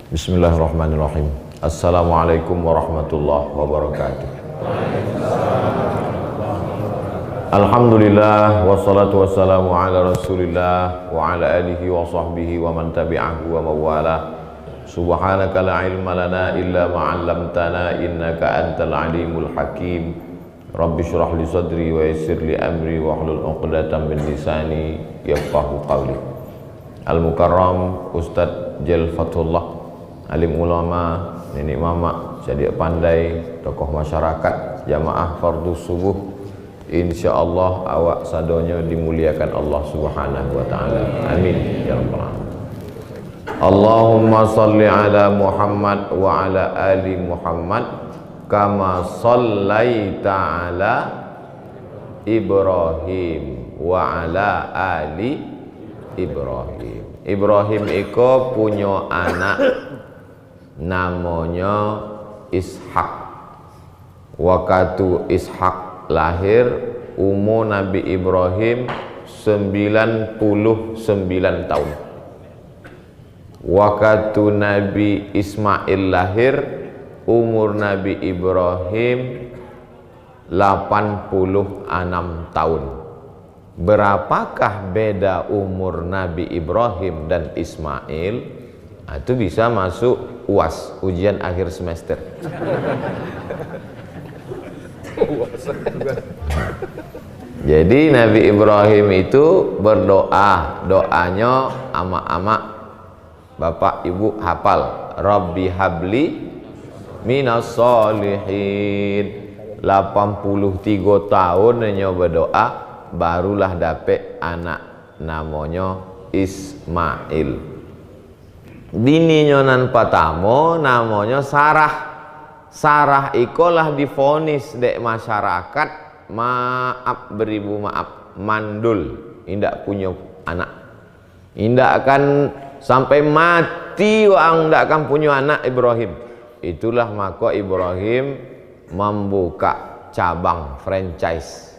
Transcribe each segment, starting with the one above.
Bismillahirrahmanirrahim. Assalamualaikum warahmatullahi wabarakatuh. Alhamdulillah wassalatu wassalamu ala Rasulillah wa ala alihi wa sahbihi wa man tabi'ahu wa mawala. Subhanaka la ilma lana illa ma 'allamtana innaka antal alimul hakim. Rabbi shrah li sadri wa yassir li amri wa hlul 'uqdatam min lisani yafqahu qawli. Al-Mukarram Ustadz Jal Fatullah, alim ulama, nenek mama, jadi pandai, tokoh masyarakat, jamaah fardhu subuh, insyaallah awak sadonyo dimuliakan Allah Subhanahu wa taala. Amin ya rabbal alamin. Allahumma shalli ala Muhammad wa ala ali Muhammad kama shallaita ala Ibrahim wa ala ali Ibrahim. Ibrahim iko punya anak namanya Ishak. Waktu Ishak lahir, umur Nabi Ibrahim 99 tahun. Waktu Nabi Ismail lahir, umur Nabi Ibrahim 86 tahun. Berapakah beda umur Nabi Ibrahim dan Ismail? Nah, itu bisa masuk UAS, ujian akhir semester. Jadi Nabi Ibrahim itu berdoa, doanya ama-ama bapak ibu hafal, Rabbi habli minas solihin. 83 tahun nyoba berdoa, barulah dapet anak namanya Ismail. Bininya nan patamo namanya Sarah. Sarah ikolah divonis dek masyarakat, maaf beribu maaf, mandul, indak punya anak, indak akan sampai mati orang ndak akan punya anak Ibrahim. Itulah maka Ibrahim membuka cabang franchise.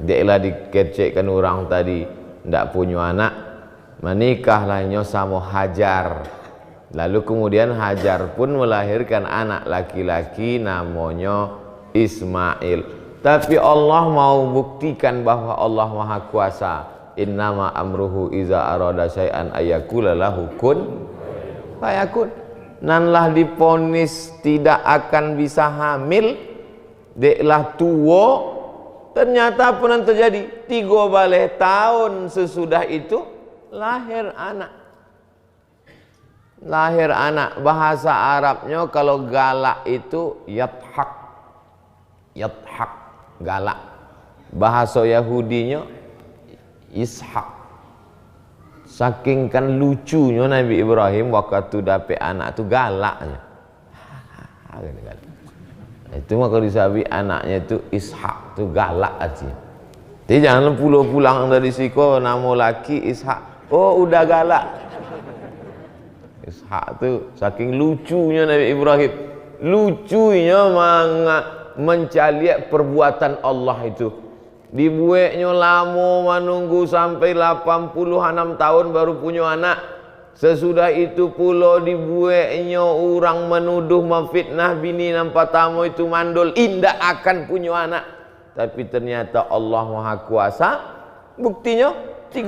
Deklah dikecekkan orang tadi ndak punya anak, menikahlah sama Hajar. Lalu kemudian Hajar pun melahirkan anak laki-laki namanya Ismail. Tapi Allah mau buktikan bahwa Allah Maha Kuasa. Innama amruhu iza arada syai'an ayakula lahu kun fayakun. Nanlah diponis tidak akan bisa hamil, deklah tua. Ternyata apa yang terjadi? 3 tahun sesudah itu lahir anak. Lahir anak. Bahasa Arabnya kalau galak itu yathak. Yathak, galak. Bahasa Yahudinya Ishak. Saking kan lucunya Nabi Ibrahim waktu dapet anak itu galaknya. Itu maka disabi anaknya itu Ishak, itu galak aja. Jadi jangan pulang dari siko nama laki Ishak. Oh udah galak. Ishak itu saking lucunya Nabi Ibrahim. Lucunya mencaliak perbuatan Allah itu. Dibuatnya lama menunggu sampai 86 tahun baru punya anak. Sesudah itu pula dibuatnya orang menuduh memfitnah bini nampak tamu itu mandul, indah akan punya anak. Tapi ternyata Allah Maha Kuasa. Buktinya 3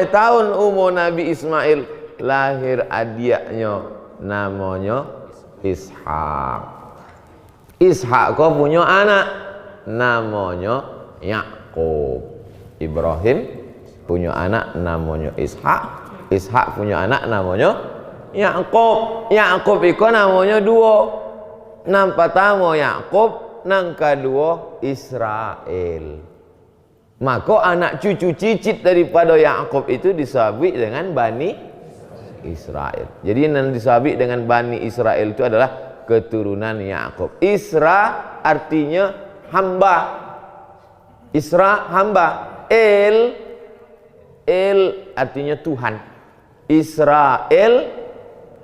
tahun umur Nabi Ismail, lahir adiknya namanya Ishak. Ishak kau punya anak namanya Yakub. Ibrahim punya anak namanya Ishak. Ishak punya anak namanya Yakub. Yakub itu namanya 2. Nang pertama Yakub, nang kedua Israel. Maka anak cucu cicit daripada Yakub itu disabit dengan Bani Israel. Jadi yang disabit dengan Bani Israel itu adalah keturunan Yakub. Isra artinya hamba. Isra hamba. El artinya Tuhan. Israel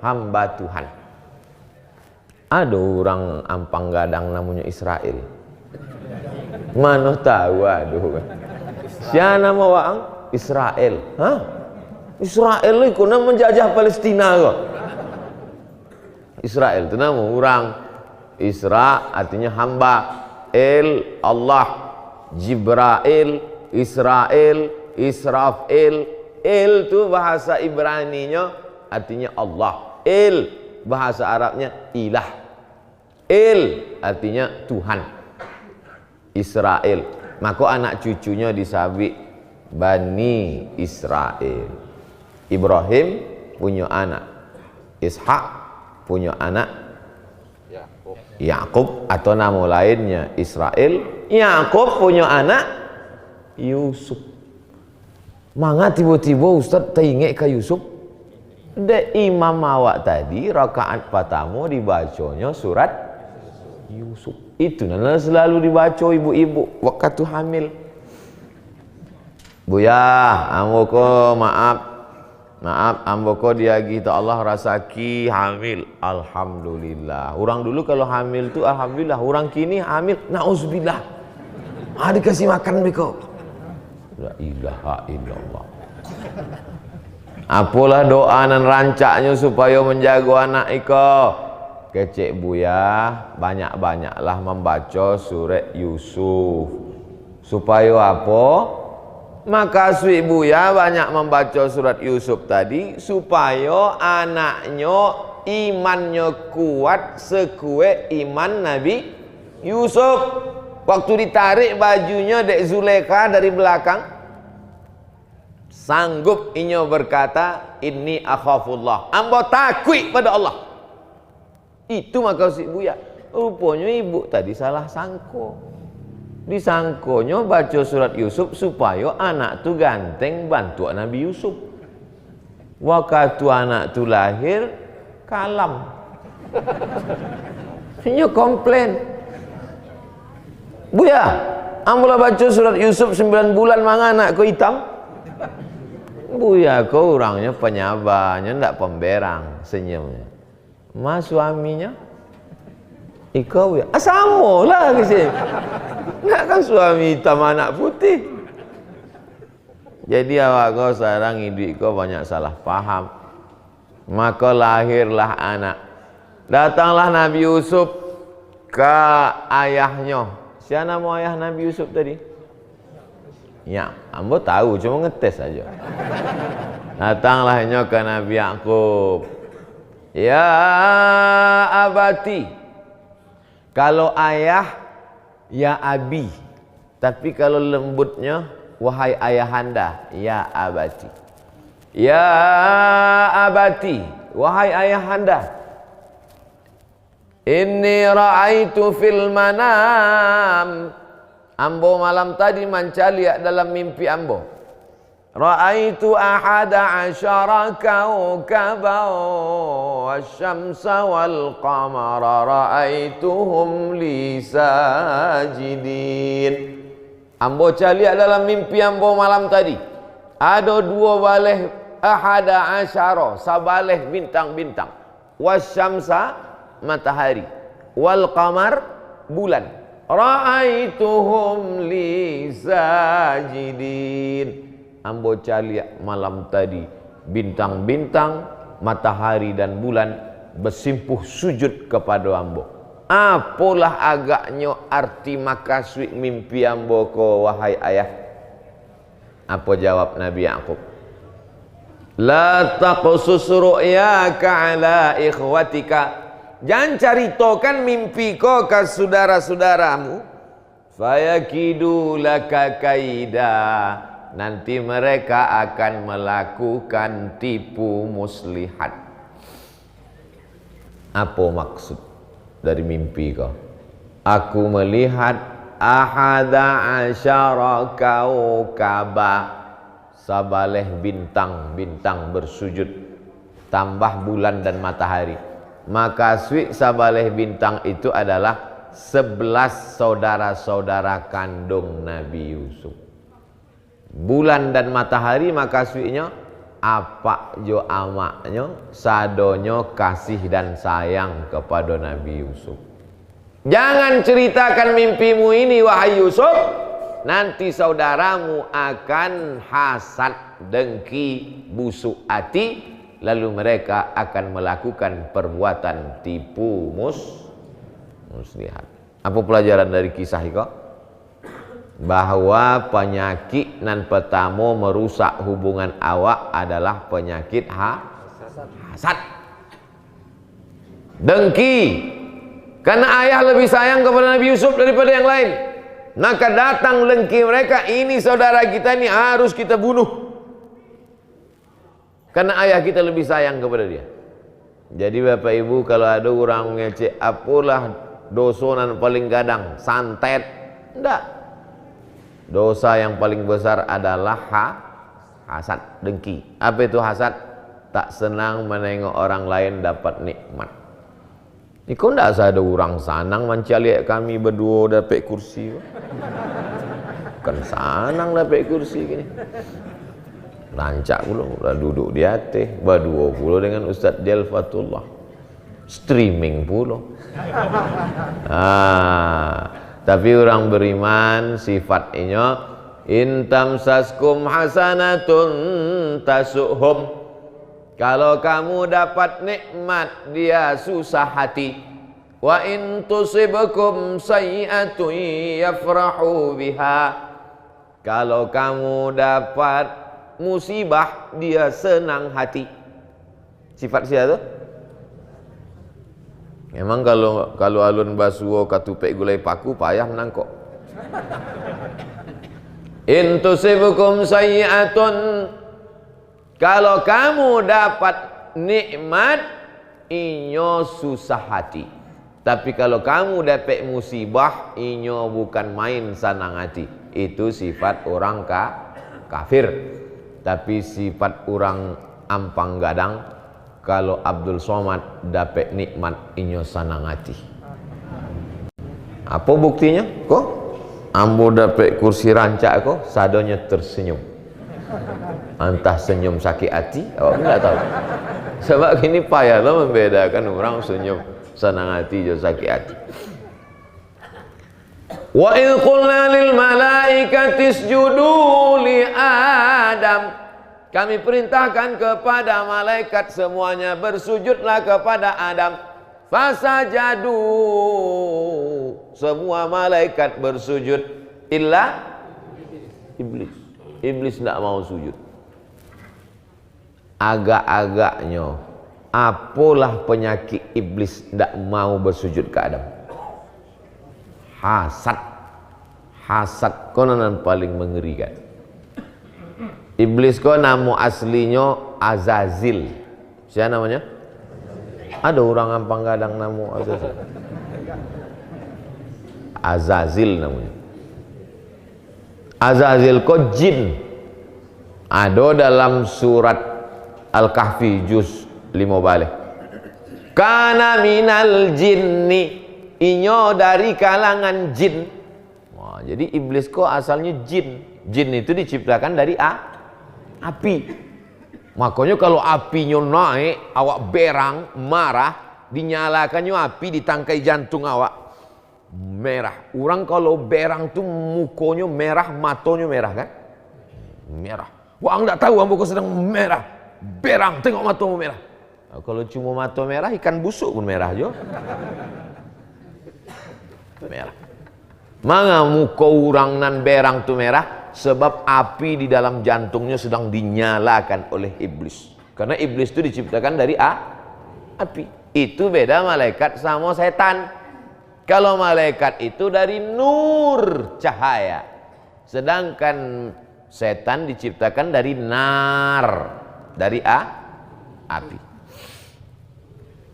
hamba Tuhan. Ada orang ampang gadang namanya Israel. Mana tahu, aduh. Siapa nama orang? Israel. Hah? Israel itu menjajah Palestina kok. Israel itu nama orang. Isra artinya hamba, El Allah, Jibrail, Israel, Israfil. El itu bahasa Ibraninya artinya Allah. El bahasa Arabnya ilah. El artinya Tuhan. Israel. Maka anak cucunya disabik Bani Israel. Ibrahim punya anak Ishak, punya anak Yakub atau nama lainnya Israel. Yakub punya anak Yusuf. Manga tiba-tiba Ustaz teringat ke Yusuf. De imam awak tadi rakaat pertama dibacanya surat Yusuf. Itu nana selalu dibaca ibu-ibu waktu hamil. Buya, ambo maaf ambo ko dia kita Allah rasaki hamil. Alhamdulillah. Orang dulu kalau hamil tu alhamdulillah. Orang kini hamil nauzubillah. Dikasih makan beko. La ilaha illallah. Apalah doa dan rancaknya supaya menjaga anak iko. Kecek buya, banyak-banyaklah membaca surat Yusuf. Supaya apa? Maka sui buya banyak membaca surat Yusuf tadi supaya anaknya imannya kuat sekue iman Nabi Yusuf. Waktu ditarik bajunya Dek Zulekha dari belakang, sanggup inyo berkata, inni akhafullah, ambo takut pada Allah. Itu maka sui buya. Rupanya ibu tadi salah sangko. Disangkonya baca surat Yusuf supaya anak tu ganteng bantu Nabi Yusuf. Waktu anak tu lahir kalam. Ini komplain. Buya, ambolah baca surat Yusuf 9 bulan manga anak kau hitam. Buya kau orangnya penyabarnya ndak pemberang senyumnya. Mas suaminya Iko ya, sama lah ke sini. Nak kan suami hitam anak putih. Jadi awak kau sekarang hidup kau banyak salah paham. Maka lahirlah anak. Datanglah Nabi Yusuf ke ayahnya. Siapa nama ayah Nabi Yusuf tadi? Ya, ambo tahu, cuma ngetes saja. Datanglahnya ke Nabi Yakub. Ya abati. Kalau ayah, ya abi. Tapi kalau lembutnya, wahai ayahanda, ya abati. Ya abati, wahai ayahanda. Inni ra'aitu fil manam. Ambo malam tadi mencari dalam mimpi ambo. Ra'aitu ahada asyara kawkaban wasyamsa wal qamara ra'aituhum li sajidin. Ambo cari dalam mimpi ambo malam tadi. Ada 2 baleh ahada asyara, sabaleh bintang-bintang. Wasyamsa matahari, wal qamar bulan. Ra'aituhum li sajidin. Ambo cari malam tadi bintang-bintang, matahari dan bulan bersimpuh sujud kepada ambo. Apalah agaknya arti makasih mimpi ambo ko wahai ayah? Apa jawab Nabi Yakub? La taqsus ru'yaka ala ikhwatika. Jangan ceritakan mimpi ko ke saudara-saudaramu. Fayakidu laka kaida. Nanti mereka akan melakukan tipu muslihat. Apa maksud dari mimpi kau? Aku melihat ahada asyara kaukaba, sabaleh bintang-bintang bersujud, tambah bulan dan matahari. Maka swi sabaleh bintang itu adalah 11 saudara-saudara kandung Nabi Yusuf. Bulan dan matahari maka suinya apa jo amaknya, sadonyo kasih dan sayang kepada Nabi Yusuf. Jangan ceritakan mimpimu ini wahai Yusuf, nanti saudaramu akan hasad, dengki, busuk hati lalu mereka akan melakukan perbuatan tipu muslihat. Apa pelajaran dari kisah itu? Bahwa penyakit nan pertama merusak hubungan awak adalah penyakit hasad, dengki. Karena ayah lebih sayang kepada Nabi Yusuf daripada yang lain, maka datang dengki mereka, ini saudara kita, ini harus kita bunuh karena ayah kita lebih sayang kepada dia. Jadi Bapak Ibu, kalau ada orang mengecek apalah dosa yang paling gadang, santet, enggak. Dosa yang paling besar adalah hasad, dengki. Apa itu hasad? Tak senang menengok orang lain dapat nikmat. Ini kok enggak ada orang sanang mencari kami berdua dapat kursi. Kan sanang dapat kursi gini. Rancak pula, udah duduk di atas, berdua pula dengan Ustaz Jalfatullah. Streaming pula. Tapi orang beriman sifatnya intam saskum hasanatun tasuhum. Kalau kamu dapat nikmat, dia susah hati. Wa in tusibukum sayyi'atun yafrahu biha. Kalau kamu dapat musibah, dia senang hati. Sifat siapa tu? Memang kalau alun basuo katupek gulai paku payah menangkok. In tusibukum sayyi'atun, kalau kamu dapat nikmat, inyo susah hati. Tapi kalau kamu dapat musibah, inyo bukan main senang hati. Itu sifat orang kafir. Tapi sifat orang ampang gadang, kalau Abdul Somad dapat nikmat, inyo senang hati. Apa buktinya? Kok ambo dapat kursi rancak kok sadonya tersenyum. Entah senyum sakit hati, enggak tahu. Sebab ini payah lah membedakan orang senyum senang hati dan sakit hati. Wa idh qulna lil malaikati isjudu li Adam. Kami perintahkan kepada malaikat semuanya bersujudlah kepada Adam. Fasajadu, semua malaikat bersujud illa iblis. Iblis tidak mau sujud. Agak-agaknya apalah penyakit iblis tidak mau bersujud ke Adam? Hasad konon paling mengerikan. Iblis kok nama aslinya Azazil. Siapa namanya? Ada orang ampang gadang nama Azazil. Azazil namanya. Azazil kok jin. Ada dalam surat Al-Kahfi juz 5 balik. Kana minal jinni, inyo dari kalangan jin. Wah, jadi iblis kok asalnya jin. Jin itu diciptakan dari api. Makanya kalau apinya naik, awak berang, marah, dinyalakannya api di tangkai jantung awak, merah. Orang kalau berang tuh mukanya merah, matanya merah kan? Merah. Wah, enggak tahu ambo sedang merah. Berang, tengok matamu merah. Nah, kalau cuma mata merah, ikan busuk pun merah jo. Merah. Manga muka orang nan berang tuh merah? Sebab api di dalam jantungnya sedang dinyalakan oleh iblis. Karena iblis itu diciptakan dari api. Itu beda malaikat sama setan. Kalau malaikat itu dari nur, cahaya. Sedangkan setan diciptakan dari nar, dari api.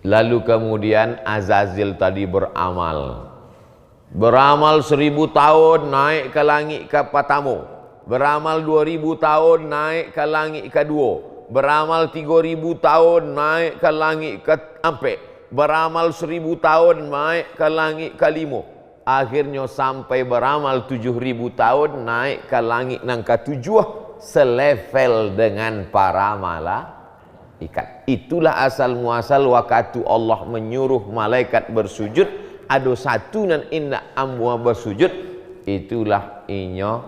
Lalu kemudian Azazil tadi beramal. Beramal 1000 tahun naik ke langit ke pertama. Beramal 2000 tahun naik ke langit kedua. Beramal 3000 tahun naik ke langit keempat. Beramal 1000 tahun naik ke langit kelima. Akhirnya sampai beramal 7000 tahun naik ke langit yang ketujuh, selevel dengan para malaikat. Itulah asal muasal waktu Allah menyuruh malaikat bersujud. Ada satu nan inna amwa bersujud, itulah inyo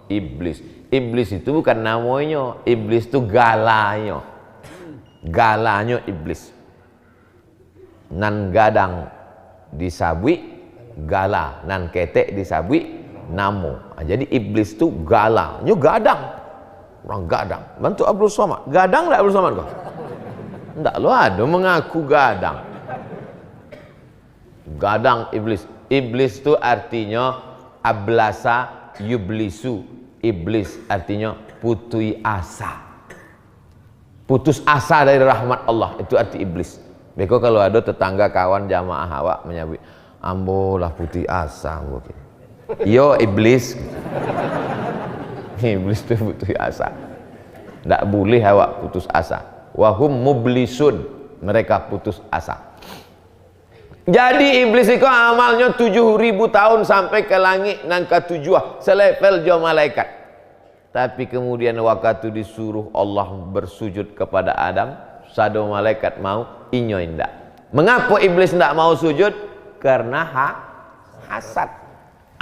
iblis. Iblis itu bukan namanya, iblis itu galanya. galanyo iblis. Nan gadang disabui gala, nan ketek disabui namo. Jadi iblis itu gala, nyo gadang. Orang gadang. Bantu Abdul Somad. Gadang enggak Abdul Somad kok? Enggak, lo ada mengaku gadang. Gadang iblis. Iblis itu artinya ablasa yublisu. Iblis artinya putui asa. Putus asa dari rahmat Allah, itu arti iblis. Beko kalau ada tetangga kawan jamaah awak menyebut, ambo lah putih asa, ambo. Yo iblis. Iblis itu putus asa. Tidak boleh awak putus asa. Wahum mublisun, mereka putus asa. Jadi iblis itu amalnya 7.000 tahun sampai ke langit nang ketujuh, selevel jo malaikat. Tapi kemudian waktu disuruh Allah bersujud kepada Adam, sado malaikat mau, inyo indak. Mengapa iblis tidak mau sujud? Karena hasad.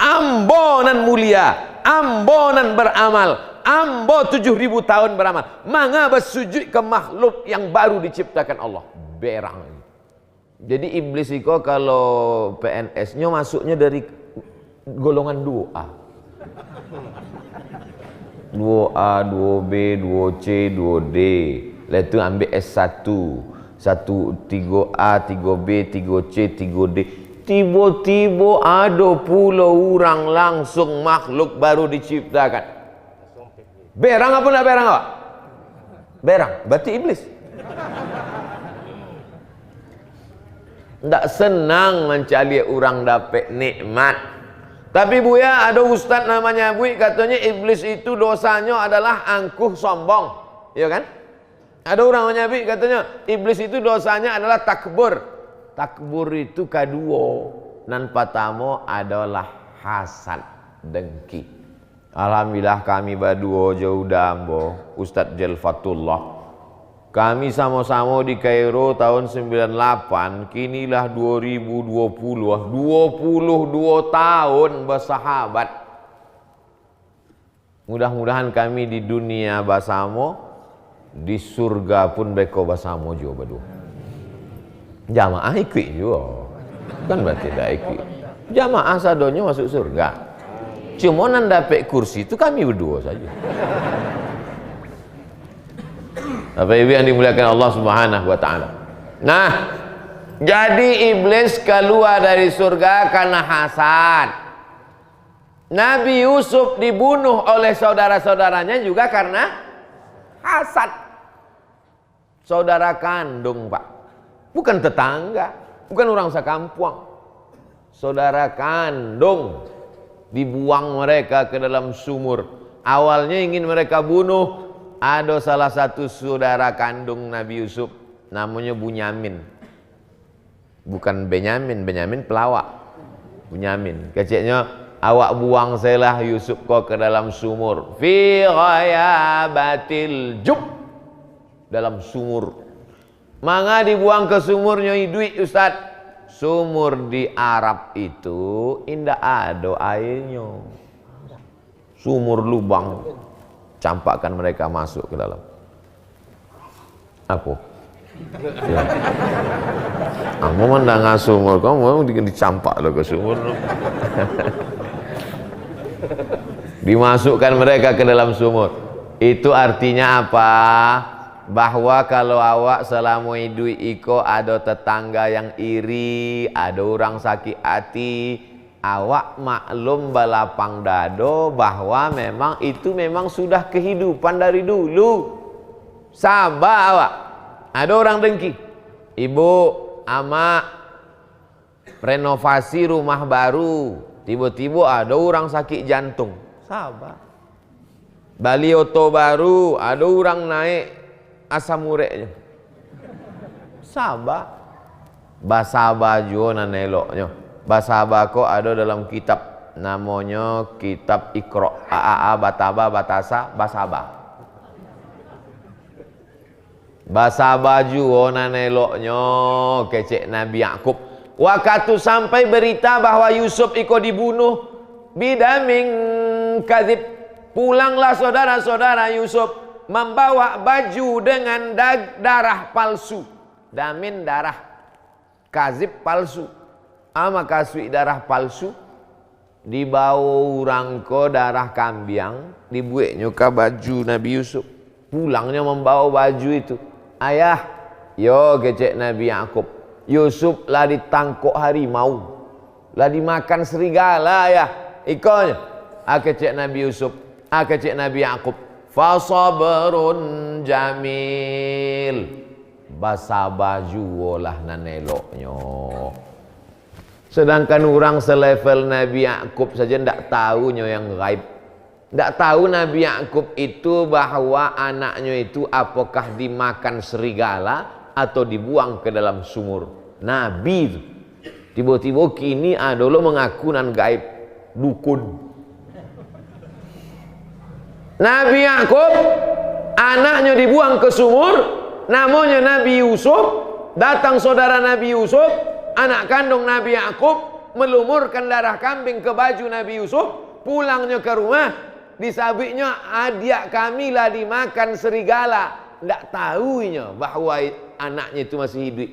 Ambonan mulia, ambonan beramal, ambo 7.000 tahun beramal. Manga bersujud ke makhluk yang baru diciptakan Allah. Berang. Jadi iblis itu kalau PNS-nya masuknya dari golongan 2A. 2A, 2B, 2C, 2D. Lalu itu ambil S1, 3A, 3B, 3C, 3D. Tiba-tiba ada pula orang langsung makhluk baru diciptakan. Berang apa enggak berang apa? Berang, berarti iblis. Tidak senang mencari orang dapat nikmat. Tapi Buya ada ustaz namanya Bui, katanya iblis itu dosanya adalah angkuh sombong, ya kan? Ada orang namanya Bui, katanya iblis itu dosanya adalah takbur. Takbur itu kedua, nan pertama adalah hasad, dengki. Alhamdulillah kami berdua jauh dambo, Ustaz Jelfatullah. Kami sama-sama di Kairo tahun 98, kinilah 2020, 22 tahun bersahabat. Mudah-mudahan kami di dunia bersama, di surga pun beko bersama juga berdua. Jamaah ikut juga, kan berarti tidak ikut. Jamaah sadonya masuk surga. Cuma nan dapat kursi itu kami berdua saja. Bapak Ibu yang dimuliakan Allah Subhanahu wa taala. Nah, jadi iblis keluar dari surga karena hasad. Nabi Yusuf dibunuh oleh saudara-saudaranya juga karena hasad. Saudara kandung, Pak. Bukan tetangga, bukan orang sekampung. Saudara kandung, dibuang mereka ke dalam sumur. Awalnya ingin mereka bunuh. Ada salah satu saudara kandung Nabi Yusuf, namanya Bunyamin. Bukan Benyamin, Benyamin pelawak. Bunyamin, keciknya, awak buang selah Yusuf kau ke dalam sumur. Fi ghayabatil jub, dalam sumur. Manga dibuang ke sumurnya duit Ustaz. Sumur di Arab itu indah ada airnya. Sumur lubang. Campakkan mereka masuk ke dalam. Apa? Ya. Kamu mendengar sumur, kamu mau dicampak lo ke sumur. Dimasukkan mereka ke dalam sumur. Itu artinya apa? Bahwa kalau awak selama hidup iko ada tetangga yang iri, ada orang sakit hati, awak maklum balapang dado bahwa memang itu memang sudah kehidupan dari dulu. Sabar awak. Ada orang dengki, ibu, ama renovasi rumah baru, tiba-tiba ada orang sakit jantung. Sabar. Bali oto baru, ada orang naik asam ureknya. Sabar. Basaba juga nan eloknya. Basaba kok ada dalam kitab namanya kitab Iqra, AAA, Bataba, Batasa, Basaba. Basaba juga nan eloknya kecek Nabi Yakub. Waktu sampai berita bahwa Yusuf iko dibunuh, bidaming kadzib. Pulanglah saudara-saudara Yusuf membawa baju dengan darah palsu. Damin darah, kazib palsu. Ama kasui darah palsu, dibawa orang ke darah kambiang, dibuatnya ke baju Nabi Yusuf. Pulangnya membawa baju itu. Ayah, yo kecek Nabi Yakub. Yusuf lah ditangkuk harimau, lah dimakan serigala ya. Ikonya, kecek Nabi Yusuf, kecek Nabi Yakub. Fasabrun jamil. Basa baju olah naneloknya. Sedangkan orang selevel Nabi Yakub saja tidak tahunya yang gaib. Tidak tahu Nabi Yakub itu bahwa anaknya itu apakah dimakan serigala atau dibuang ke dalam sumur. Nabi tiba-tiba kini adalah mengaku nan gaib, dukun. Nabi Yakub anaknya dibuang ke sumur, namanya Nabi Yusuf. Datang saudara Nabi Yusuf, anak kandung Nabi Yakub, melumurkan darah kambing ke baju Nabi Yusuf. Pulangnya ke rumah, disabiknya adik kami lah dimakan serigala. Tidak tahunya bahwa anaknya itu masih hidup.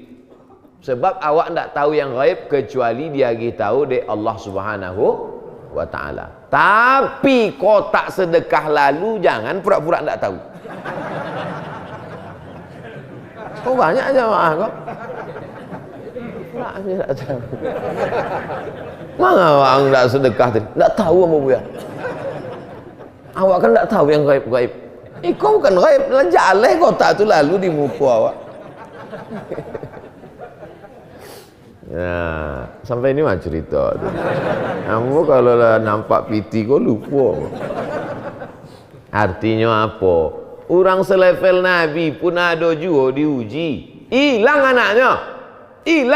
Sebab awak tidak tahu yang gaib kecuali dia tahu dari Allah Subhanahu wa ta'ala. Tapi kotak sedekah lalu jangan pura-pura tidak tahu. Kok banyak jamaah kok? Pura-pura tidak tahu. Mana orang tidak sedekah tadi? Tidak tahu sama buaya. Awak kan tidak tahu yang gaib-gaib. Kau bukan gaib, jalan kotak itu lalu di muka awak. Nah, sampai ini mah cerita. Kamu kalau nampak piti kau lupa. Artinya apa? Orang selevel Nabi pun ada juga diuji. Hilang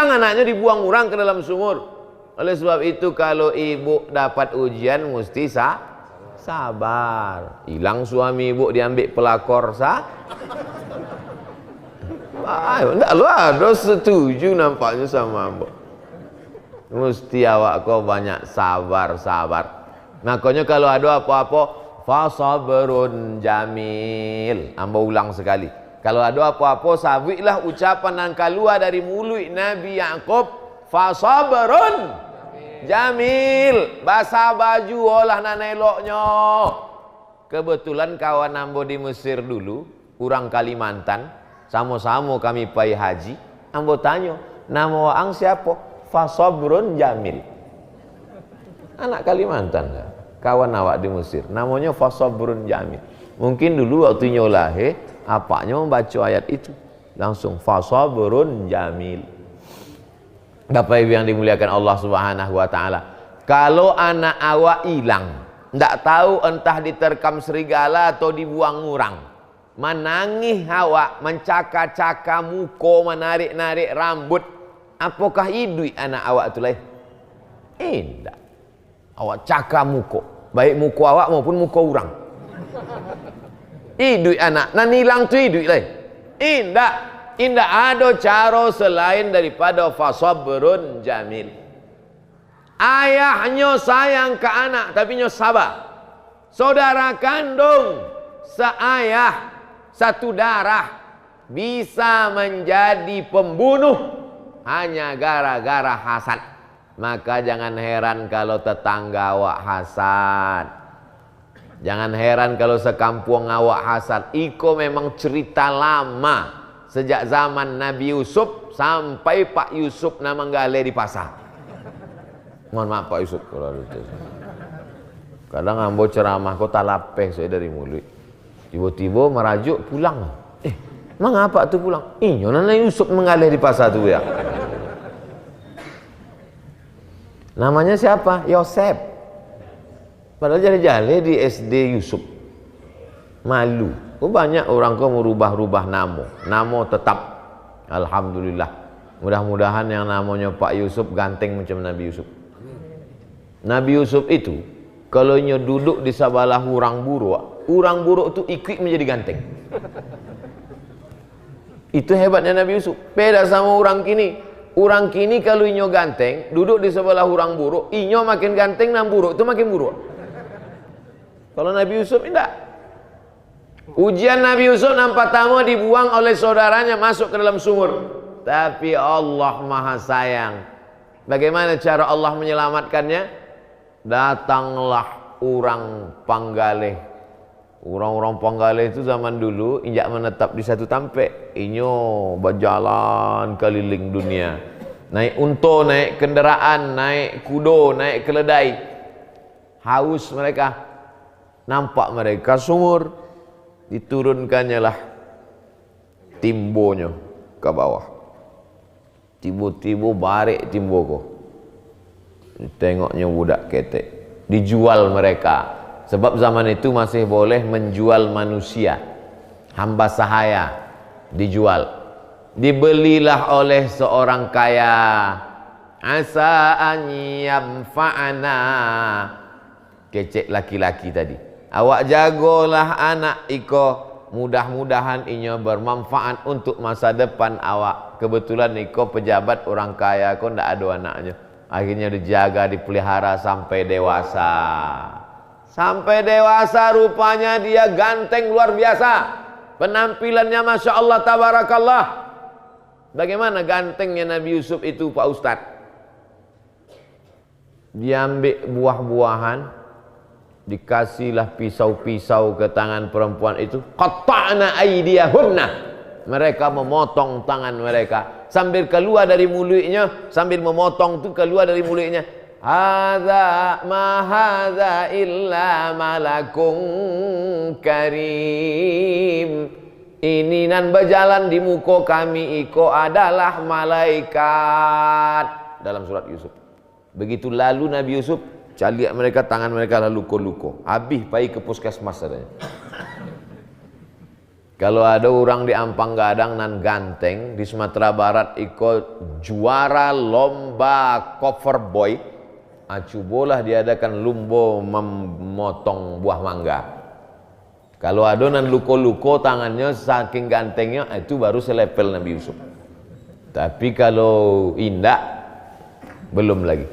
anaknya dibuang orang ke dalam sumur. Oleh sebab itu kalau ibu dapat ujian mesti sabar. Hilang suami ibu diambil pelakor tidak lu ada setuju nampaknya sama Mbak. Mesti awak kau banyak sabar. Makanya kalau ada apa-apa, fasabrun jamil. Ambo ulang sekali. Kalau ada apa-apa, sabiklah ucapan yang keluar dari mulut Nabi Yakub, fasabrun jamil. Basah baju olah nan eloknya. Kebetulan kawan ambo di Mesir dulu, orang Kalimantan. Sama-sama kami pergi haji. Ambo tanya, nama ang siapa? Fasabrun jamil. Anak Kalimantan, kawan awak di Mesir. Namanya Fasabrun jamil. Mungkin dulu waktu lahir, apanya membaca ayat itu. Langsung Fasabrun jamil. Bapak Ibu yang dimuliakan Allah Subhanahu wa ta'ala. Kalau anak awak hilang, tidak tahu entah diterkam serigala atau dibuang orang. Menangis awak, mencaka-caka muka, menarik-narik rambut. Apakah hidup anak awak itu lah? Tidak. Awak caka muka, baik muka awak maupun muka orang. Hidup anak, nan hilang tu hidup lah. Tidak ada cara selain daripada fasabrun jamil. Ayahnya sayang ke anak, tapi nya sabar. Saudara kandung, seayah, satu darah bisa menjadi pembunuh hanya gara-gara hasad. Maka jangan heran kalau tetangga awak hasad. Jangan heran kalau sekampung awak hasad. Iko memang cerita lama, sejak zaman Nabi Yusuf sampai Pak Yusuf nama gale di pasar. Mohon maaf Pak Yusuf kalau ada. Kadang ambo ceramah kok talapeh saya dari mulut. Tiba-tiba merajuk pulang. Mengapa tu pulang? Nyonya Yusuf mengalih di pasar tu ya. Namanya siapa? Yosef. Padahal jari-jari di SD Yusuf. Malu. Banyak orang kau merubah-rubah nama tetap. Alhamdulillah. Mudah-mudahan yang namanya Pak Yusuf ganteng macam Nabi Yusuf. Nabi Yusuf itu kalau nyo duduk di sebelah orang buruk itu ikut menjadi ganteng. Itu hebatnya Nabi Yusuf. Beda sama orang kini. Orang kini kalau inyo ganteng, duduk di sebelah orang buruk, inyo makin ganteng dan buruk itu makin buruk. Kalau Nabi Yusuf tidak. Ujian Nabi Yusuf yang pertama dibuang oleh saudaranya masuk ke dalam sumur. Tapi Allah Maha Sayang. Bagaimana cara Allah menyelamatkannya? Datanglah orang Panggalih. Orang-orang Panggalih itu zaman dulu injak menetap di satu tampek, inyo berjalan keliling dunia. Naik unta, naik kenderaan, naik kudo, naik keledai. Haus mereka. Nampak mereka sumur, diturunkannya lah timbonya ke bawah. Tiba-tiba barik timbo ko. Tengoknya budak ketek. Dijual mereka. Sebab zaman itu masih boleh menjual manusia. Hamba sahaya dijual. Dibelilah oleh seorang kaya. Asa an yamfa'ana. Kecek laki-laki tadi. Awak jagolah anak iko, mudah-mudahan inya bermanfaat untuk masa depan awak. Kebetulan iko pejabat orang kaya, kok ndak ada anaknya. Akhirnya dijaga, dipelihara sampai dewasa. Sampai dewasa rupanya dia ganteng luar biasa. Penampilannya Masya Allah tabarakallah. Bagaimana gantengnya Nabi Yusuf itu Pak Ustadz? Dia ambil buah-buahan, dikasihlah pisau-pisau ke tangan perempuan itu. Qatta'na aydiyahunna. Mereka memotong tangan mereka. Sambil keluar dari mulutnya, sambil memotong itu keluar dari mulutnya. Hadza ma hadza illa malakun karim. Ini nan berjalan di muka kami iko adalah malaikat. Dalam surat Yusuf. Begitu lalu Nabi Yusuf, caliak mereka, tangan mereka lalu luko-luko. Habis pergi ke puskesmas adanya. Kalau ada orang di Ampang Gadang nan ganteng di Sumatera Barat ikut juara lomba cover boy, cobalah diadakan lumba memotong buah mangga. Kalau ada nan luko-luko tangannya saking gantengnya, itu baru selepel Nabi Yusuf. Tapi kalau indak belum lagi.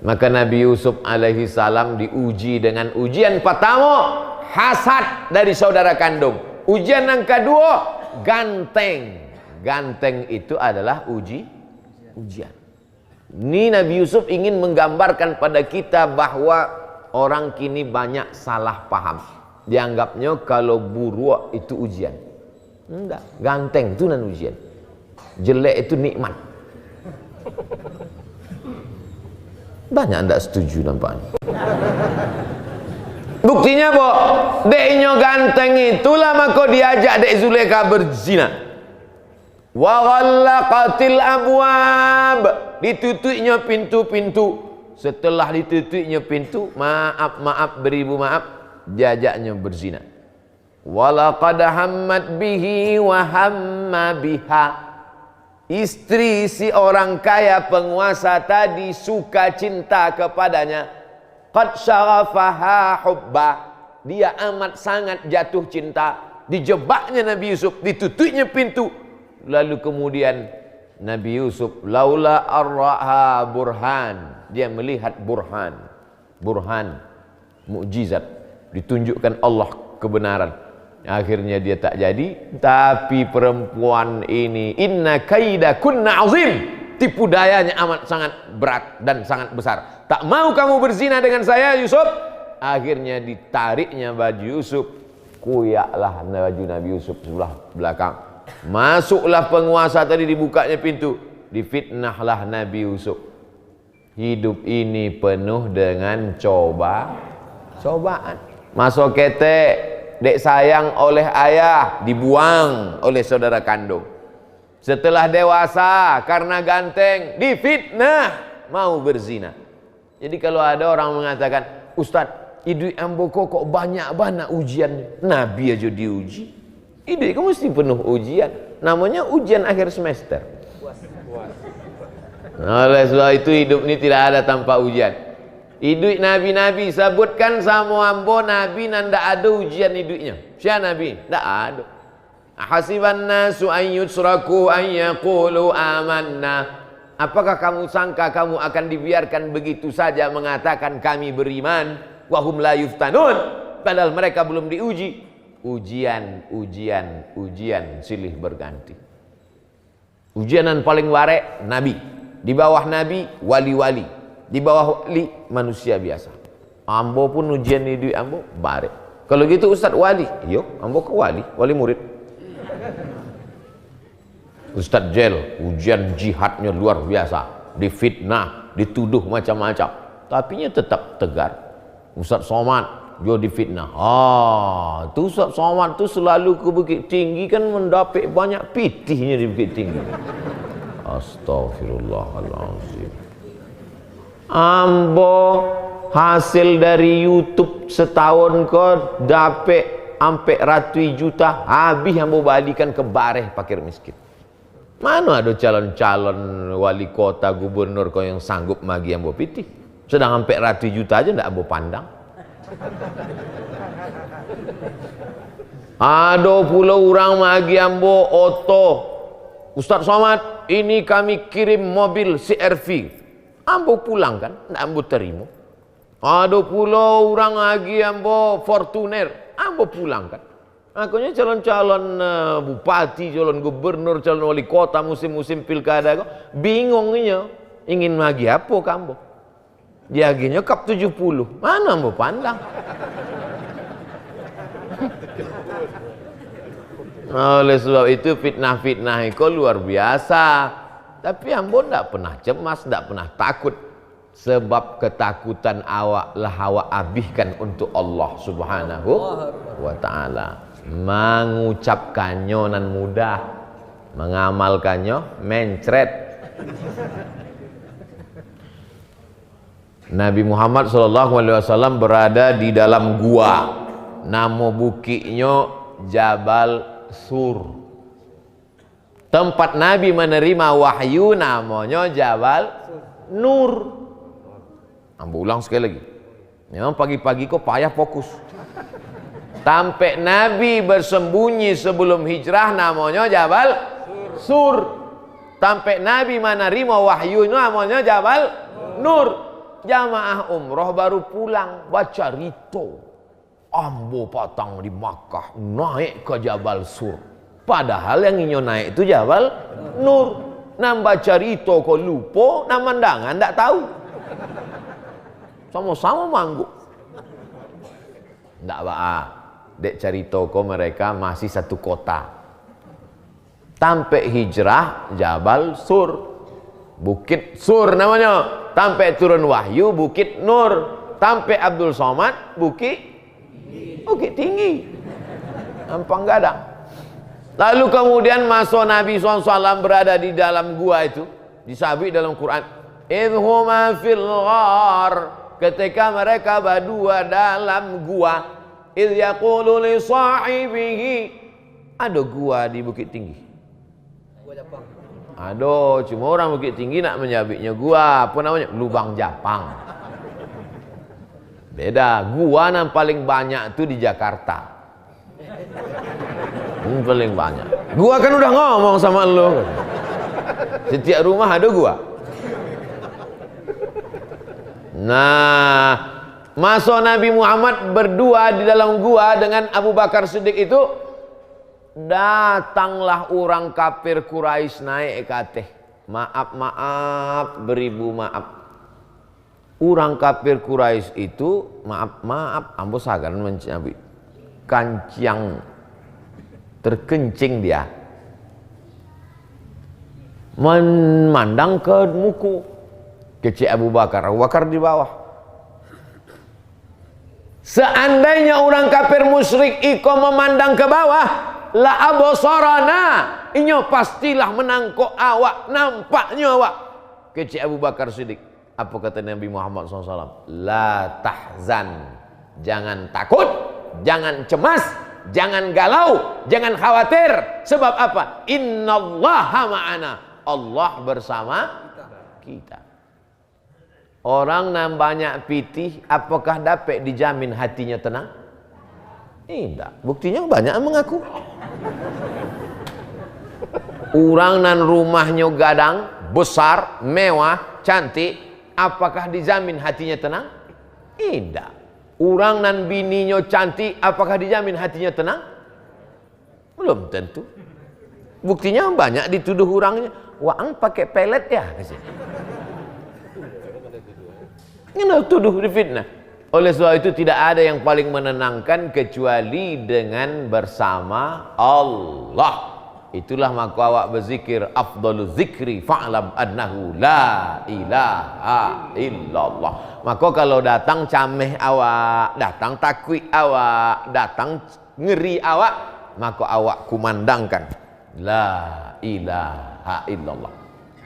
Maka Nabi Yusuf alaihi salam diuji dengan ujian pertama, hasad dari saudara kandung. Ujian yang kedua, ganteng. Ganteng itu adalah ujian. Ini Nabi Yusuf ingin menggambarkan pada kita bahwa orang kini banyak salah paham. Dianggapnya kalau buruk itu ujian. Enggak, ganteng itu nan ujian. Jelek itu nikmat. Banyak anda setuju nampaknya. Buktinya boh, deknya ganteng itulah maka diajak dek Zulekha berzina. Wa ghallaqatil abwab, ditutupnya pintu-pintu. Setelah ditutupnya pintu, maaf beribu maaf, diajaknya berzina. Walaqad hammat bihi wa hamma biha. Istri si orang kaya penguasa tadi suka cinta kepadanya. Qad syaghafaha hubba. Dia amat sangat jatuh cinta. Dijebaknya Nabi Yusuf, ditutupnya pintu. Lalu kemudian Nabi Yusuf laula arraha burhan. Dia melihat burhan mukjizat, ditunjukkan Allah kebenaran. Akhirnya dia tak jadi. Tapi perempuan ini inna kaida kunna azim. Tipu dayanya amat sangat berat dan sangat besar. Tak mau kamu berzina dengan saya Yusuf. Akhirnya ditariknya baju Yusuf, kuyaklah baju Nabi Yusuf sebelah belakang. Masuklah penguasa tadi, dibukanya pintu, difitnahlah Nabi Yusuf. Hidup ini penuh dengan cobaan. Masuk ketek, dek sayang oleh ayah, dibuang oleh saudara kandung. Setelah dewasa karena ganteng, difitnah mau berzina. Jadi kalau ada orang mengatakan, Ustadz, hidup amboko kok banyak ujian. Nabi aja diuji. Hidup kamu mesti penuh ujian. Namanya ujian akhir semester. Oleh sebab itu hidup ini tidak ada tanpa ujian. Hidup nabi-nabi sebutkan sama ambo nabi nanda ada ujian hidupnya. Siapa nabi? Tak ada. Hasiban nasu an yusraku an yaqulu amanna. Apakah kamu sangka kamu akan dibiarkan begitu saja mengatakan kami beriman, wahum la yuftanun, padahal mereka belum diuji. ujian silih berganti. Ujianan paling warek Nabi, di bawah Nabi wali-wali, di bawah wali manusia biasa. Ambo pun ujian di ambo barek. Kalau gitu Ustadz wali, yuk ambo ke wali murid. Ustadz Jel, ujian jihadnya luar biasa, difitnah, dituduh macam-macam, tapinya tetap tegar. Ustadz Somad juga difitnah. Tuh Ustadz Somad tuh selalu ke Bukit Tinggi kan mendapat banyak pitihnya di Bukit Tinggi. Astagfirullahaladzim. Ambo hasil dari YouTube setahun kok dapat sampai ratus juta, habis ambo balikan ke bareh fakir miskin. Mana ada calon-calon wali kota, gubernur kau yang sanggup magi ambo pitih. Sedang sampai ratus juta aja ndak ambo pandang. Ada pula orang magi ambo oto. Ustadz Somad, ini kami kirim mobil CR-V. Ambo pulang kan, ndak ambo terima. Ada pula orang magi ambo Fortuner. Ambo pulang kan. Akhirnya calon-calon bupati, calon gubernur, calon wali kota musim-musim pilkada kok bingungnya ingin magi apa kambo. Dia akhirnya kap 70. Mana ambo pandang? Oleh sebab itu fitnah-fitnah itu luar biasa. Tapi ambo ndak pernah cemas, ndak pernah takut. Sebab ketakutan awak lah awak abihkan untuk Allah Subhanahu wa ta'ala. Mengucapkannya nan mudah, mengamalkannya mencret. Nabi Muhammad SAW berada di dalam gua, nama bukitnya Jabal Sur. Tempat Nabi menerima wahyu namanya Jabal Nur. Ambo ulang sekali lagi. Memang pagi-pagi kok payah fokus. Sampai Nabi bersembunyi sebelum hijrah namanya Jabal Sur. Sampai Nabi menerima wahyu namanya Jabal Nur. Jamaah umroh baru pulang baca rito. Ambo patang di Makkah naik ke Jabal Sur. Padahal yang ingin naik itu Jabal Nur. Nambah cerita kok lupa, namandangan ndak tahu. Sama-sama mangguk. Ndak apa. Dek cerita kok mereka masih satu kota. Sampai hijrah Jabal Sur. Bukit Sur namanya. Sampai turun wahyu Bukit Nur. Sampai Abdul Somad Bukit Tinggi. Ampang gadang. Lalu kemudian masuk Nabi SAW berada di dalam gua itu, disabit dalam Quran. Idhuma fil ghar, ketika mereka berdua dalam gua. Idh yaqulu li sahibihi, ada gua di Bukit Tinggi. Gua Japang. Ada, cuma orang Bukit Tinggi nak menyabitnya gua, apa namanya? Lubang Japang. Beda, gua yang paling banyak itu di Jakarta. Paling banyak. Gua kan udah ngomong sama lo. Setiap rumah ada gua. Nah, masuk Nabi Muhammad berdua di dalam gua dengan Abu Bakar Siddiq itu, datanglah orang kafir Quraisy naik ke atas. Maaf, beribu maaf. Orang kafir Quraisy itu maaf, ambo sagan mencabi kancing terkencing dia. Memandang ke muku kecil Abu Bakar di bawah. Seandainya orang kafir musyrik iko memandang ke bawah, la absarana, inyo pastilah menangkok awak, nampaknya awak. Kecil Abu Bakar Siddiq. Apa kata Nabi Muhammad SAW? La tahzan, jangan takut, jangan cemas, jangan galau, jangan khawatir. Sebab apa? Innallaha ma'ana, Allah bersama kita. Orang yang banyak pitih, apakah dapat dijamin hatinya tenang? Tidak. Buktinya banyak yang mengaku. Orang nan rumahnya gadang, besar, mewah, cantik, apakah dijamin hatinya tenang? Tidak. Orang nan bininya cantik, apakah dijamin hatinya tenang? Belum tentu. Buktinya banyak dituduh orangnya, Waang pakai pelet ya. Ini tuduh difitnah. Oleh sebab itu tidak ada yang paling menenangkan kecuali dengan bersama Allah. Itulah maka awak berzikir, afdalu zikri fa'lam annahu la ilaha illallah. Maka kalau datang cameh awak, datang takwik awak, datang ngeri awak, maka awak kumandangkan la ilaha illallah.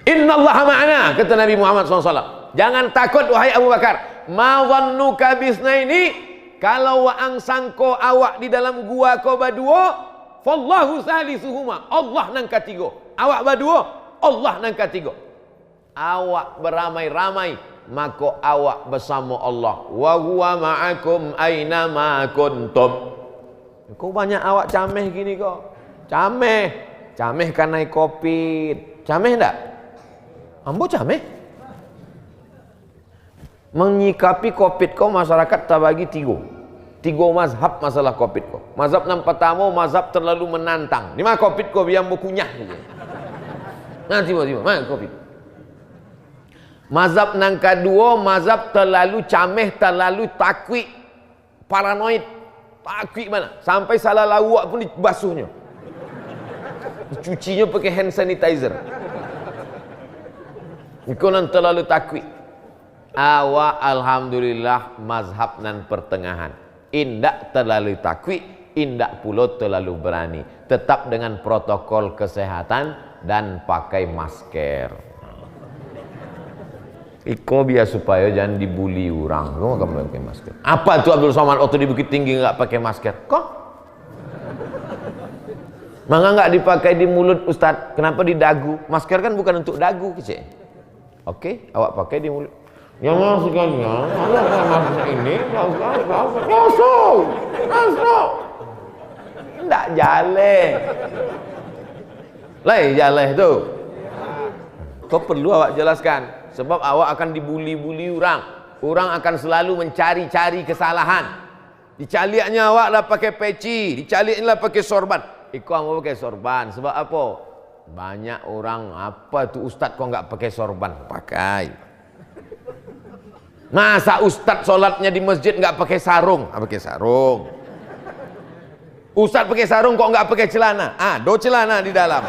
Innallaha ma'ana, kata Nabi Muhammad SAW. Jangan takut wahai Abu Bakar. Ma dhannuka bisnaini, kalau waang sangko awak di dalam gua kau berdua, fallahu salisuhuma, Allah nang katigo. Awak berdua, Allah nang katigo. Awak beramai-ramai, maka awak bersama Allah. Wa huwa ma'akum aina ma kuntum. Kau banyak awak cameh gini kau. Cameh kan naik Covid. Cameh enggak? Ambo cameh. Menyikapi Covid kau masyarakat terbagi tiga mazhab masalah Covid kau. Mazhab yang pertama, mazhab terlalu menantang. Ni mah Covid kau biar berkunyah. Nanti mana Covid. Mazhab yang kedua, mazhab terlalu cameh, terlalu takwik, paranoid. Takwik mana? Sampai salah lawak pun dibasuhnya. Cucinya pakai hand sanitizer. Kau nan terlalu takwik. Awak alhamdulillah mazhab nan pertengahan. Indak terlalu takwik, indak pula terlalu berani. Tetap dengan protokol kesehatan dan pakai masker. Iko biar supaya jangan dibully orang. Kau enggak pakai masker. Apa tuh Abdul Somad waktu di Bukit Tinggi enggak pakai masker? Kok? Mangga enggak dipakai di mulut Ustaz? Kenapa di dagu? Masker kan bukan untuk dagu, kecil. Oke, awak pakai di mulut. Yang maksudnya, ada maksud ini, masuk, tidak jalan, jalan itu. Kau perlu awak jelaskan, sebab awak akan dibuli-buli orang. Orang akan selalu mencari-cari kesalahan. Dicaliaknya awak lah pakai peci, dicaliaknya lah pakai sorban. Kau mau pakai sorban, sebab apa? Banyak orang, apa tu Ustaz kau enggak pakai sorban? Pakai. Masa Ustaz sholatnya di masjid enggak pakai sarung? Pakai sarung. Ustaz pakai sarung kok enggak pakai celana? Do celana di dalam.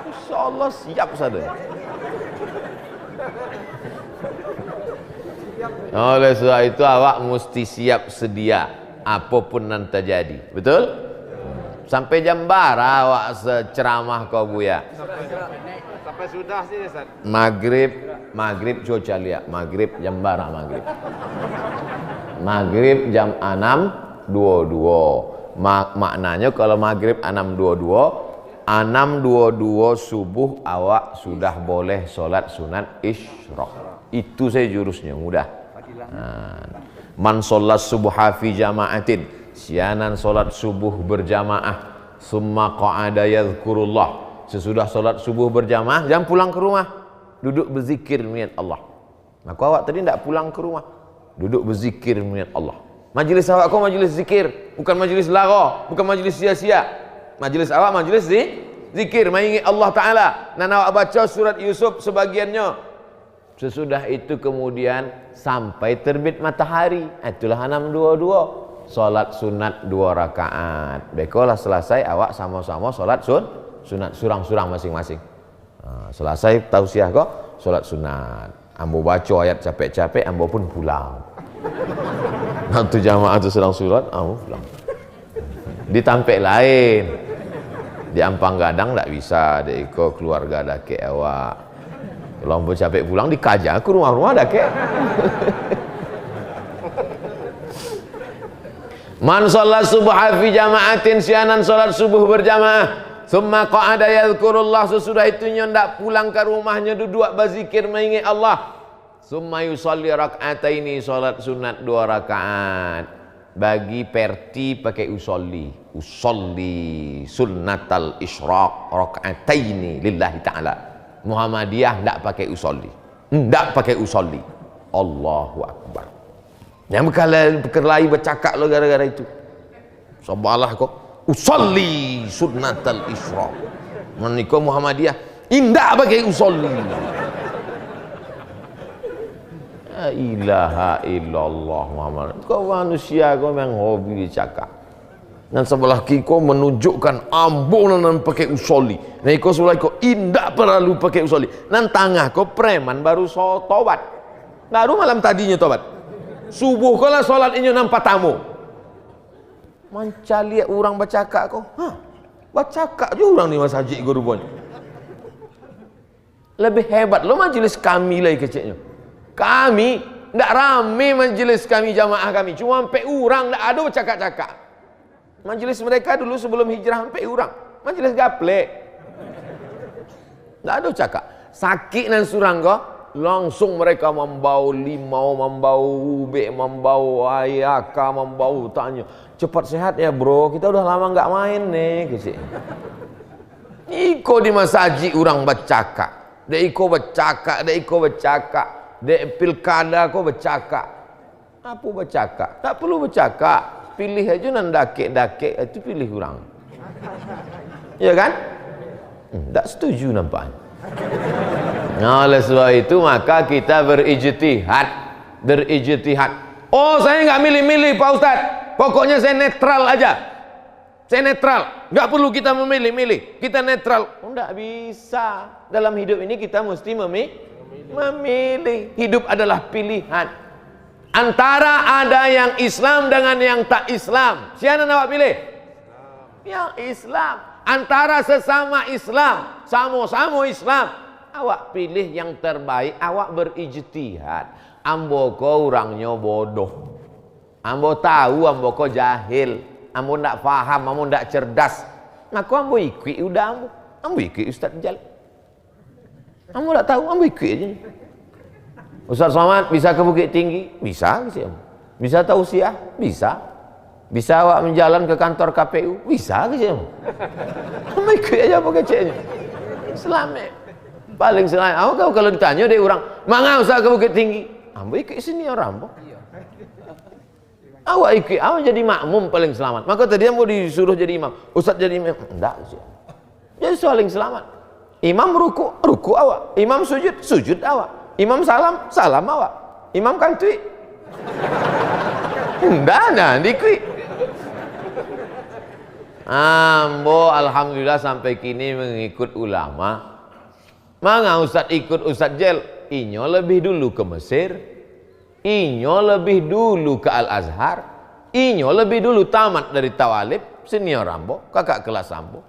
Insyaallah siap saja. Oleh sebab itu awak mesti siap sedia apapun yang terjadi. Betul? Sampai jam bara awak seceramah kau buya. Sampai sudah sih Ustaz. Maghrib cuaca lihat. Maghrib jam bara maghrib. Maghrib jam 6.22. Maknanya kalau maghrib 6.22, 6.22 subuh awak sudah boleh solat sunat isyraq. Itu saya jurusnya mudah. Man sholat subuha fi jama'atin, sianan solat subuh berjamaah, summa qa'ada yadhkurullah, sesudah solat subuh berjamaah jangan pulang ke rumah, duduk berzikir mengingat Allah. Maka awak tadi tidak pulang ke rumah, duduk berzikir mengingat Allah. Majlis awak kau majlis zikir, bukan majlis lara, bukan majlis sia-sia. Majlis awak majlis zikir mengingat Allah Ta'ala. Dan awak baca surat Yusuf sebagiannya. Sesudah itu kemudian sampai terbit matahari, itulah 6.22, solat sunat 2 rakaat. Bekolah selesai awak sama-sama solat sunat surang-surang masing-masing. Selesai tausiah kok solat sunat. Ambo baca ayat capek-capek, ambo pun pulang. Nanti jamaah tu sedang surat, ambo pulang. Ditampek lain, di Ampang Gadang tak bisa, dia ikut keluarga dake awak. Kalau ambo capek pulang dikajak ke rumah-rumah dake. Man sholat subha fi jama'atin, sianan sholat subuh berjamaah, summa qa'ada yadhkurullah, sesudah itu ndak pulang ke rumahnya duduk berzikir mengingat Allah, summa yusalli rak'ataini, sholat sunat 2 rakaat. Bagi perti pakai usolli sunnatal isyraq rak'ataini lillahi ta'ala. Muhammadiyah ndak pakai usolli, Allahu Akbar. Yang berkelahi bercakap lo gara-gara itu. Sabalah kok usolli sunnatal isra. Menikah Muhammadiyah indah pakai usolli. La ilaha illallah Muhammad. Kau manusia kau memang hobi cakap. Dan sebelah kiko menunjukkan ambunan pakai usolli. Nah kau sebelah kau indah perlu pakai usolli. Dan tengah kau preman baru tobat. Baru malam tadinya tobat. Subuh kau lah solat ini nampak tamu. Manca lihat orang bercakap kau. Hah, bercakap je orang ni masjid kau rupanya. Lebih hebat lo majlis kami lah kecilnya. Kami tak rame majlis kami, jamaah kami. Cuma sampai orang tak ada bercakap-cakap. Majlis mereka dulu sebelum hijrah sampai orang. Majlis gaplek. Tak ada cakap. Sakit dan surang kau, langsung mereka membau limau, membau ubek, membau ayaka, membau tanya. Cepat sehat ya bro, kita udah lama nggak main nih. Kecil. Iko di masjid orang bercakap. Dek iko bercakap, dek iko bercakap. Dek pilkada kau bercakap. Apa bercakap? Tak perlu bercakap. Pilih aja nan dakek-dakek itu pilih orang. Ya kan? Tak setuju nampaknya. Nah, oleh sebab itu maka kita berijtihad. Berijtihad. Oh, saya nggak milih-milih Pak Ustadz. Pokoknya saya netral aja. Saya netral. Nggak perlu kita memilih-milih. Kita netral. Oh, nggak bisa. Dalam hidup ini kita mesti memilih. Hidup adalah pilihan. Antara ada yang Islam dengan yang tak Islam. Siapa nak pilih? Yang Islam. Antara sesama Islam, sama-sama Islam, awak pilih yang terbaik. Awak berijtihad. Ambo ko orangnya bodoh. Ambo tahu, ambo ko jahil. Ambo ndak faham, ambo ndak cerdas. Maka ambo ikut udah ambo. Ambo ikut Ustaz Jal. Ambo ndak tahu, ambo ikut aja. Ustaz Somad bisa ke Bukit Tinggi? Bisa. Bisa tausiah? Bisa. Bisa awak menjalan ke kantor KPU? Bisa ke Ambo ikut aja apa kecilnya. Selamat. Paling selamat. Awak kalau ditanya deh orang, "Mangga Ustaz ke Bukit Tinggi?" Ambo ikut sini orang, Ambo. Awak ikut, awak jadi makmum paling selamat. Maka tadi ambo disuruh jadi imam. Ustaz jadi imam? Enggak. Jadi paling selamat. Imam ruku awak. Imam sujud awak. Imam salam awak. Imam kan tweet. Enggak ada dikwi. Ambo alhamdulillah sampai kini mengikut ulama. Mangga Ustaz ikut Ustaz Jel? Inyo lebih dulu ke Mesir. Inyo lebih dulu ke Al-Azhar. Inyo lebih dulu tamat dari Tawalib, senior Ambo, kakak kelas Ambo.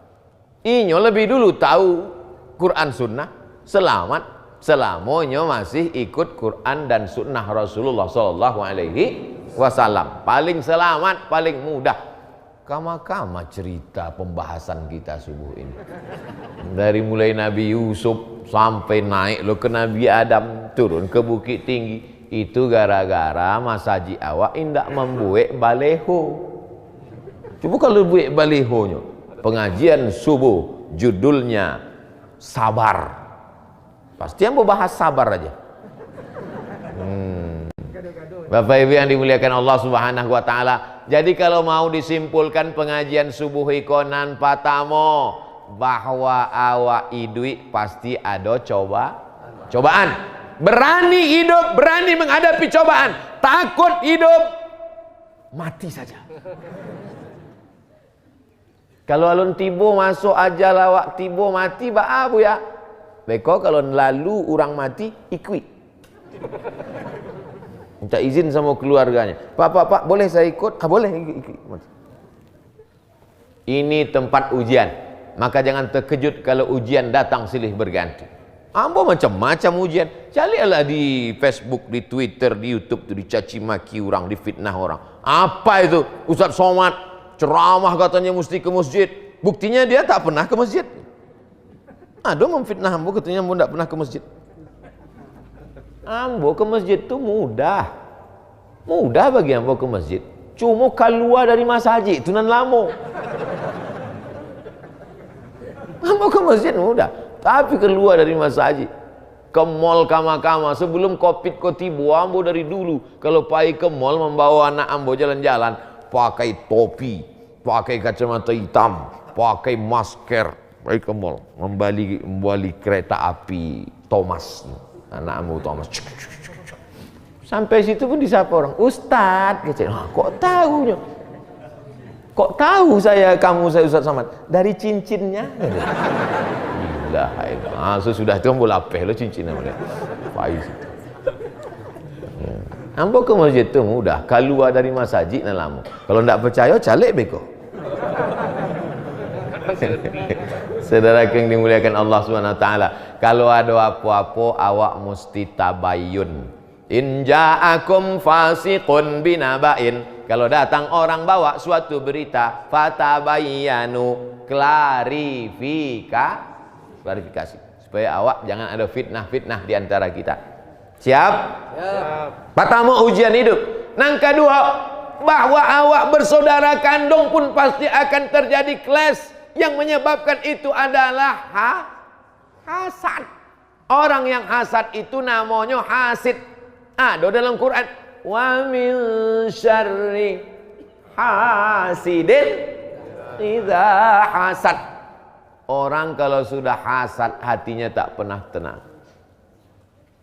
Inyo lebih dulu tahu Quran Sunnah. Selamat selamanya masih ikut Quran dan Sunnah Rasulullah Sallallahu Alaihi Wasallam. Paling selamat, paling mudah. Kama-kama cerita pembahasan kita subuh ini. Dari mulai Nabi Yusuf sampai naik lo ke Nabi Adam, turun ke Bukit Tinggi. Itu gara-gara masaji awak indak membuat baleho. Coba kalau buat balehonya. Pengajian subuh judulnya sabar. Pasti yang bahas sabar aja. Bapak Ibu yang dimuliakan Allah Subhanahu wa taala. Jadi kalau mau disimpulkan pengajian subuh ikonan patamo bahwa awak idui pasti ada cobaan. Berani hidup, berani menghadapi cobaan. Takut hidup, mati saja. Kalau alun tibo masuk aja lawak tibo mati baabu ya. Beko kalau lalu orang mati ikut. Minta izin sama keluarganya. Pak, boleh saya ikut? Boleh ikut. Ini tempat ujian. Maka jangan terkejut kalau ujian datang silih berganti. Ambo macam-macam ujian. Carilah di Facebook, di Twitter, di YouTube tuh dicaci maki orang, difitnah orang. Apa itu? Ustaz Somad ceramah katanya mesti ke masjid. Buktinya dia tak pernah ke masjid. Ada memfitnah ambo katanya ambo tak pernah ke masjid. Ambo ke masjid itu mudah. Mudah bagi ambo ke masjid. Cuma keluar dari masjid itu nan lama. Ambo ke masjid mudah. Tapi keluar dari masjid. Ke mall kama-kama. Sebelum Covid ko tiba, ambo dari dulu. Kalau pergi ke mall membawa anak ambo jalan-jalan. Pakai topi. pakai kacamata hitam, pakai masker, baik ke mall, membeli kereta api Thomas, anakmu Thomas. Sampai situ pun disapa orang, Ustadz, gitu. Kok tahunya? Kok tahu saya Ustadz Somad? Dari cincinnya. Gila, sudah itu ambil lapeh lo cincinnya boleh. Faiz. Ambo ke masjid tu mudah, keluar dari masjid nalamu. Kalau ndak percaya calik beko. Saudara yang dimuliakan Allah Subhanahu wa taala, kalau ada apa-apa awak mesti tabayyun. In ja'akum fasiqun binaba'in. Kalau datang orang bawa suatu berita, fatabayyanu, klarifikasi supaya awak jangan ada fitnah-fitnah di antara kita. Siap? Siap. Pertama ujian hidup. Yang kedua, bahwa awak bersaudara kandung pun pasti akan terjadi clash. Yang menyebabkan itu adalah hasad. Orang yang hasad itu namanya hasid. Ada dalam Quran, wa min syarri hasidin idza hasad. Orang kalau sudah hasad hatinya tak pernah tenang.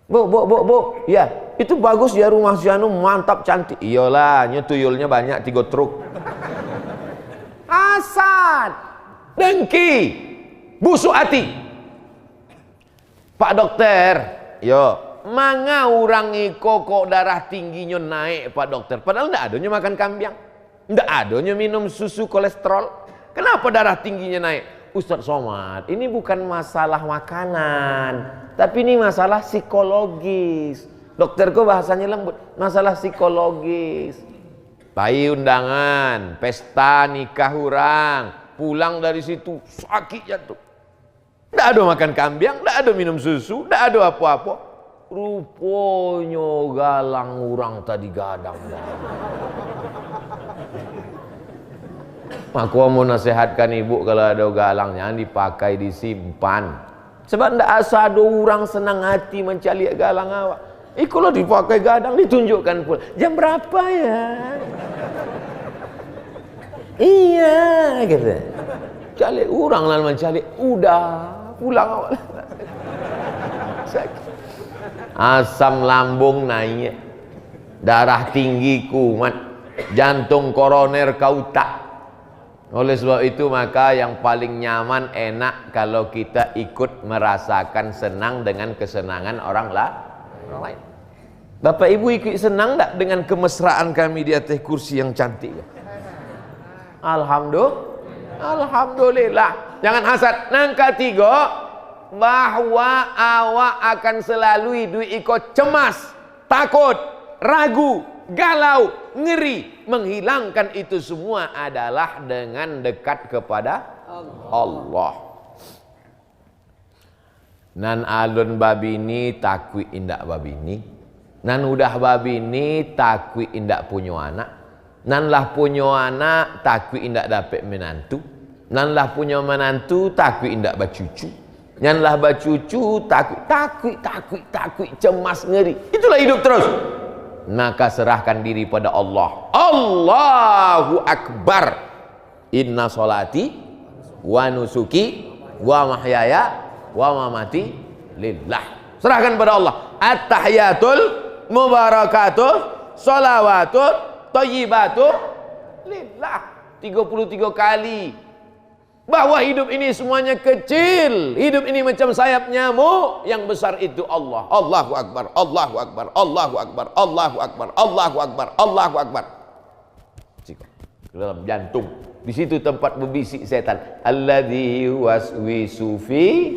Bu, ya, itu bagus ya rumah si anu, mantap, cantik. Iyalah, tuyulnya banyak 3 truk. Hasad, dengki, busuk hati. Pak dokter, yo, manga orang iko kok darah tingginya naik Pak dokter. Padahal ndak adanya makan kambing, ndak adanya minum susu kolesterol. Kenapa darah tingginya naik? Ustadz Somad, ini bukan masalah makanan, tapi ini masalah psikologis. Dokterku bahasanya lembut, masalah psikologis. Bayi undangan, pesta nikah orang, pulang dari situ sakit jatuh. Nggak ada makan kambing, nggak ada minum susu, nggak ada apa-apa. Rupanya galang orang tadi gadang. Aku mau nasihatkan ibu, kalau ada galang jangan dipakai, disimpan. Sebab ndak asa ada orang senang hati mencari galang awak. Kalau dipakai gadang ditunjukkan pula. Jam berapa ya? Iya gitu. Cari orang lah mencari, udah pulang awak. Asam lambung naik, darah tinggi kumat, jantung koroner kau tak. Oleh sebab itu maka yang paling nyaman, enak kalau kita ikut merasakan senang dengan kesenangan orang lain. Bapak Ibu ikut senang tak dengan kemesraan kami di atas kursi yang cantik? Alhamdulillah. Jangan hasad. Yang ketiga, bahwa awak akan selalu hidup ikut cemas, takut, ragu, galau, ngeri. Menghilangkan itu semua adalah dengan dekat kepada Allah. Nan alun babini takwi indak babini, nan udah babini takwi indak punya anak, nan lah punya anak takwi indak dapat menantu, nan lah punya menantu takwi indak bacucu, nan lah bacucu takwi cemas, ngeri. Itulah hidup terus. Maka serahkan diri pada Allah. Allahu Akbar. Inna solati wa nusuki wa mahyaya wa mamati lillah. Serahkan pada Allah. At-tahiyatul mubarakatul sholawatut thayyibatu lillah. 33 kali. Bahwa hidup ini semuanya kecil. Hidup ini macam sayap nyamuk. Yang besar itu Allah. Allahu Akbar, Allahu Akbar, Allahu Akbar, Allahu Akbar, Allahu Akbar, Allahu Akbar. Dalam jantung. Di situ tempat berbisik setan. Alladzi waswisu fi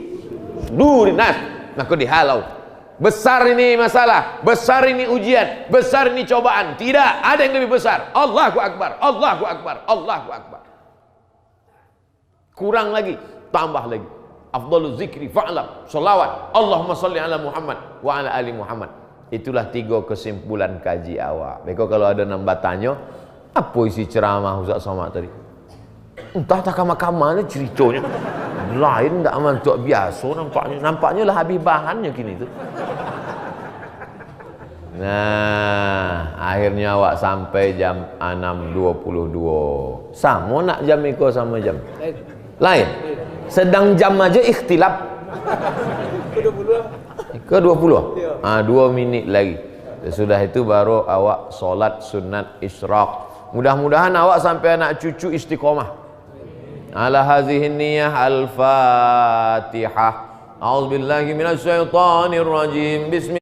sudurin nas. Maka dihalau. Besar ini masalah, besar ini ujian, besar ini cobaan. Tidak ada yang lebih besar. Allahu Akbar, Allahu Akbar, Allahu Akbar. Kurang lagi, tambah lagi. Afdalul zikri fa'lam, salawat. Allahumma salli ala Muhammad wa ala ali Muhammad. Itulah 3 kesimpulan kaji awak. Beko kalau ada nambah tanya, apa isi ceramah Ustaz Somad tadi? Entah tak kama-kama ni ceritanya. Lain tak aman tu biasa nampaknya. Nampaknya lah habis bahannya kini tu. Nah, akhirnya awak sampai jam 6.22. Sama nak jam iko sama jam? Lain. Sedang jam aja ikhtilaf. Ke 20? 2 minit lagi. Sudah itu baru awak solat sunat isyraq. Mudah-mudahan awak sampai anak cucu istiqomah. Ala hazihin niyah al-Fatihah. A'udzubillahi minasyaitonir rajim. Bismillah.